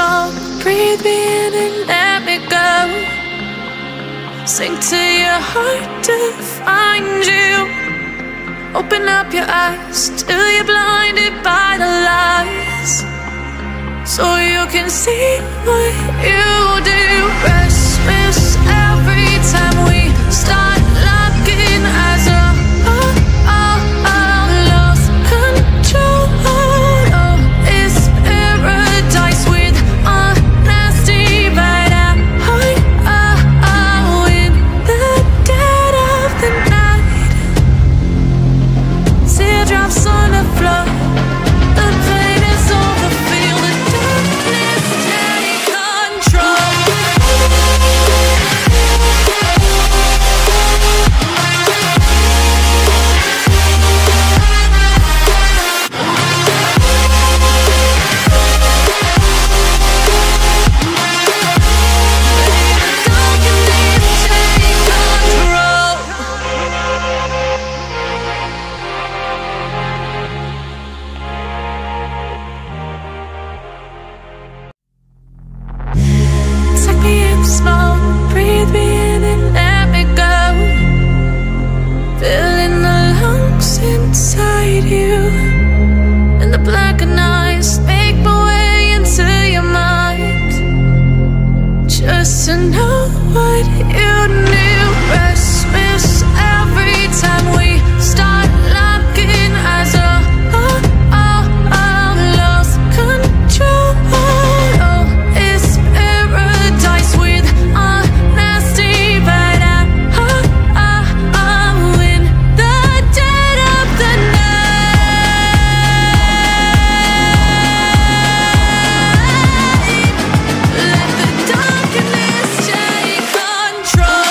smoke, breathe me in and let me go. Sink to your heart to find you. Open up your eyes till you're blinded by the lies, so you can see what you do. Restless every time we start locking eyes. Lost control. Oh, it's paradise with honesty, but in the dead of the night. Teardrops on the floor. The pain is over. Feel the darkness take control. Smoke, breathe me in and let me go. Filling the lungs inside you, and the blackened eyes make my way into your mind, just to know what you knew. Restless every time we start locking eyes. Lost control. Oh, it's paradise with honesty, but I'm in the dead of the night. Let the darkness take control.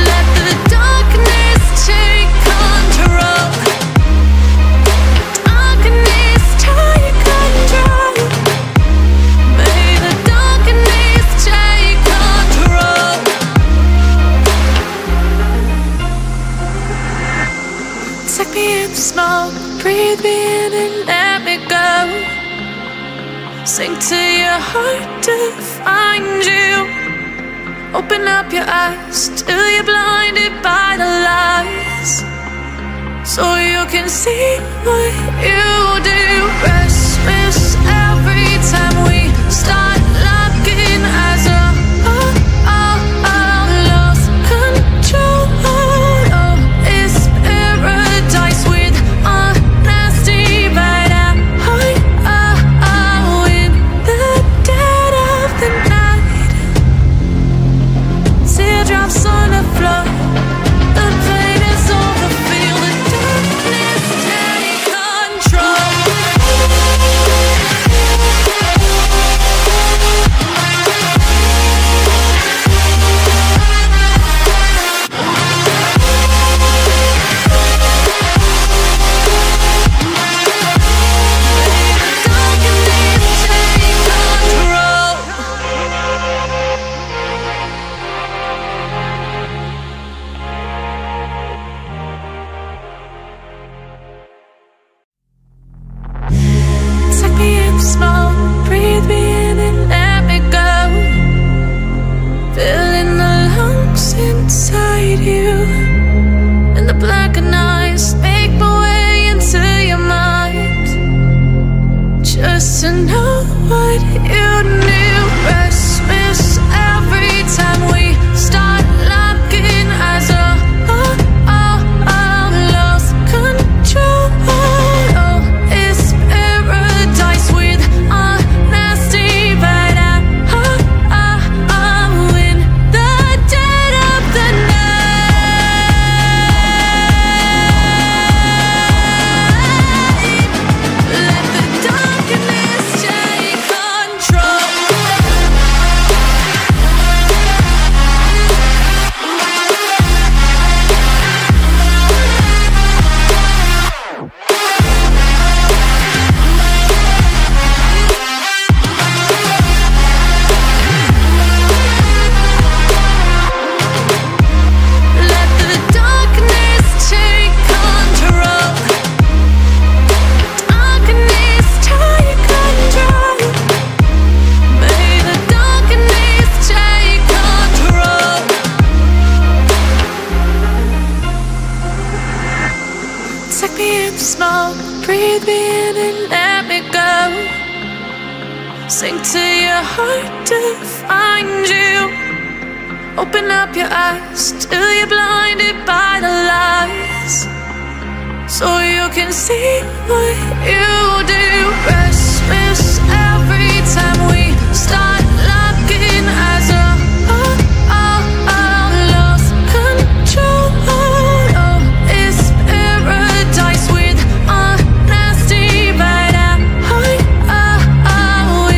Let the darkness take control. Darkness take control. May the darkness take control. Take me in the smoke, breathe me in and let me go. Sink to your heart to find you. Open up your eyes till you're blinded by the lies, so you can see what you do. Restless every time we start locking eyes. Lost control. Oh, it's paradise with honesty, but in the dead of the night. Teardrops on the floor. The pain is over. Feel the darkness take control. in and let me go. Sink to your heart to find you. Open up your eyes till you're blinded by the lies, so you can see what you do. Restless every time we start looking as a lost control. Oh, it's paradise with honesty, but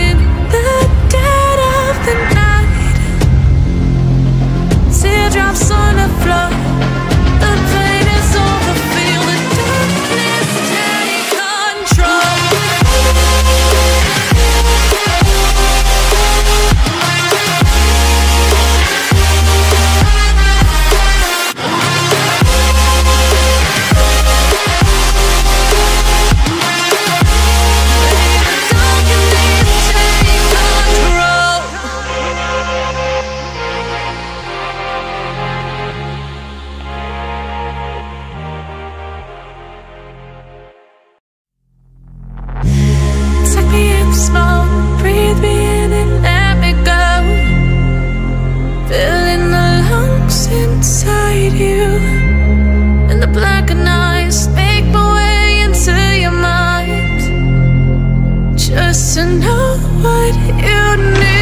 in the dead of the night, teardrops on the floor. The pain is over, feel the darkness take control. Take me in small, breathe me in and let me go. Filling the lungs inside you, and the blackened eyes make my way into your mind, just to know what you need.